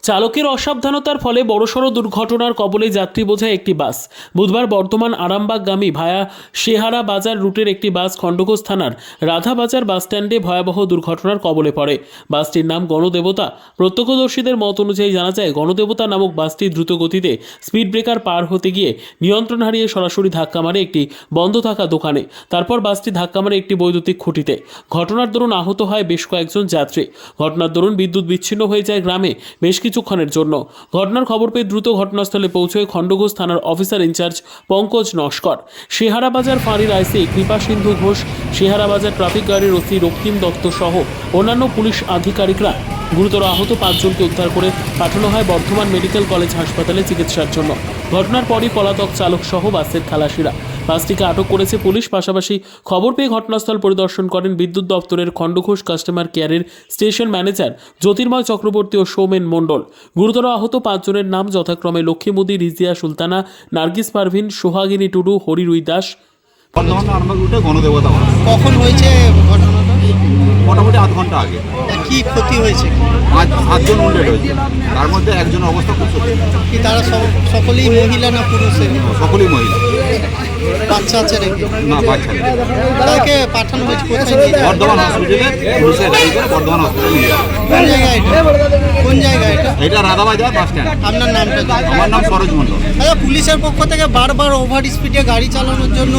চালকের অসাবধানতার ফলে বড়সড় দুর্ঘটনার কবলে যাত্রী বোঝায় একটি বাস। বুধবার বর্ধমান আরামবাগগামী ভায়া শেহারা বাজার রুটের একটি বাস খণ্ডঘোষ থানার রাধাবাজার বাসস্ট্যান্ডে ভয়াবহ দুর্ঘটনার কবলে পড়ে। বাসটির নাম গণদেবতা। প্রত্যক্ষদর্শীদের মত অনুযায়ী জানা যায়, গণদেবতা নামক বাসটি দ্রুত গতিতে স্পিড ব্রেকার পার হতে গিয়ে নিয়ন্ত্রণ হারিয়ে সরাসরি ধাক্কা মারে একটি বন্ধ থাকা দোকানে। তারপর বাসটি ধাক্কা মারে একটি বৈদ্যুতিক খুঁটিতে। ঘটনার দরুন আহত হয় বেশ কয়েকজন যাত্রী। ঘটনার দরুন বিদ্যুৎ বিচ্ছিন্ন হয়ে যায় গ্রামে বেশ কিছুক্ষণের জন্য। ঘটনার খবর পেয়ে দ্রুত ঘটনাস্থলে পৌঁছয় খণ্ডঘোষ থানার অফিসার ইনচার্জ পঙ্কজ নস্কর, শেহারাবাজার ফাঁড়ির আইসি কৃপা সিন্ধু ঘোষ, শেহারাবাজার ট্রাফিক গার্ডের ওসি রক্তিম দত্ত সহ অন্যান্য পুলিশ আধিকারিকরা। গুরুতর আহত 5 জনকে উদ্ধার করে পাঠানো হয় বর্ধমান মেডিকেল কলেজ হাসপাতালে চিকিৎসার জন্য। ঘটনার পরই পলাতক চালক সহ বাসের খালাসিরা। বাসটিকে আটক করেছে পুলিশ। পাশাপাশি খবর পেয়ে ঘটনাস্থল পরিদর্শন করেন বিদ্যুৎ দপ্তরের খণ্ডঘোষ কাস্টমার কেয়ারের স্টেশন ম্যানেজার জ্যোতির্ময় চক্রবর্তী ও সৌমেন মণ্ডল। গুরুতর আহত 5 জনের নাম যথাক্রমে লক্ষ্মীমুদি, রিজিয়া সুলতানা, নার্গিস পারভিন, সোহাগিনী টুডু, হরি রুই দাস। বর্ধমান আরামবাগ রুটে গণদেবতা বাস। কখন হয়েছে ঘটনাটা? মোটামুটি আধ ঘন্টা আগে। কি ক্ষতি হয়েছে? আজ 7 জন উন্ডেড হয়েছে, তার মধ্যে একজনের অবস্থা খুব শোচনীয়। কি তারা সকলেই মহিলা না পুরুষের? সকলেই মহিলা। বাচ্চা আছে নাকি? না, বাচ্চা নেই। তাকে পাঠানো হয়েছে কোথায়? নিয়ে যাওয়া? বর্ধমান হসপিটালে পুলিশের গাড়ি করে বর্ধমান হসপিটালে নিয়ে যাবে। কোন জায়গায় এটা? কোন জায়গায় এটা? এটা রাধাবাজার বাস স্ট্যান্ড। আপনার নামটা কি? আমার নাম সরোজ মণ্ডল। আচ্ছা, পুলিশের পক্ষ থেকে বারবার ওভার স্পিডে গাড়ি চালানোর জন্য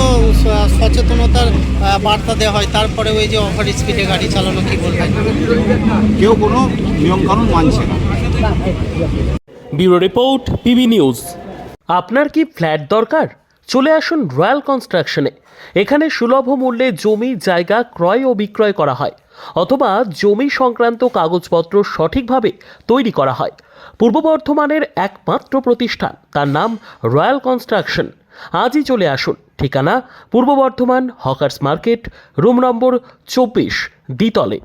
সচেতনতার বার্তা দেওয়া হয়, তারপরে ওই যে ওভার স্পিডে গাড়ি চালানো, কি বলবেন? কেউ কোনো নিয়মকানুন মানছে না। Bureau report, PB news. আপনার কি ফ্ল্যাট দরকার? চলে আসুন রয়্যাল কনস্ট্রাকশনে। এখানে সুলভ মূল্যে জমি জায়গা ক্রয় ও বিক্রয় করা হয়, অথবা জমি সংক্রান্ত কাগজপত্র সঠিকভাবে তৈরি করা হয়। পূর্ব বর্ধমানের একমাত্র প্রতিষ্ঠান, তার নাম রয়্যাল কনস্ট্রাকশন। আজই চলে আসুন। ঠিকানা পূর্ব Bardhaman hawkers market, room number 24, দ্বিতলে।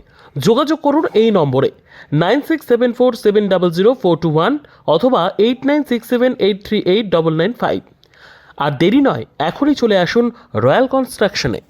যোগাযোগ করুন এই নম্বরে 9674700421 অথবা 8967838995। আর দেরি নয়, এখনই চলে আসুন রয়্যাল কনস্ট্রাকশনে।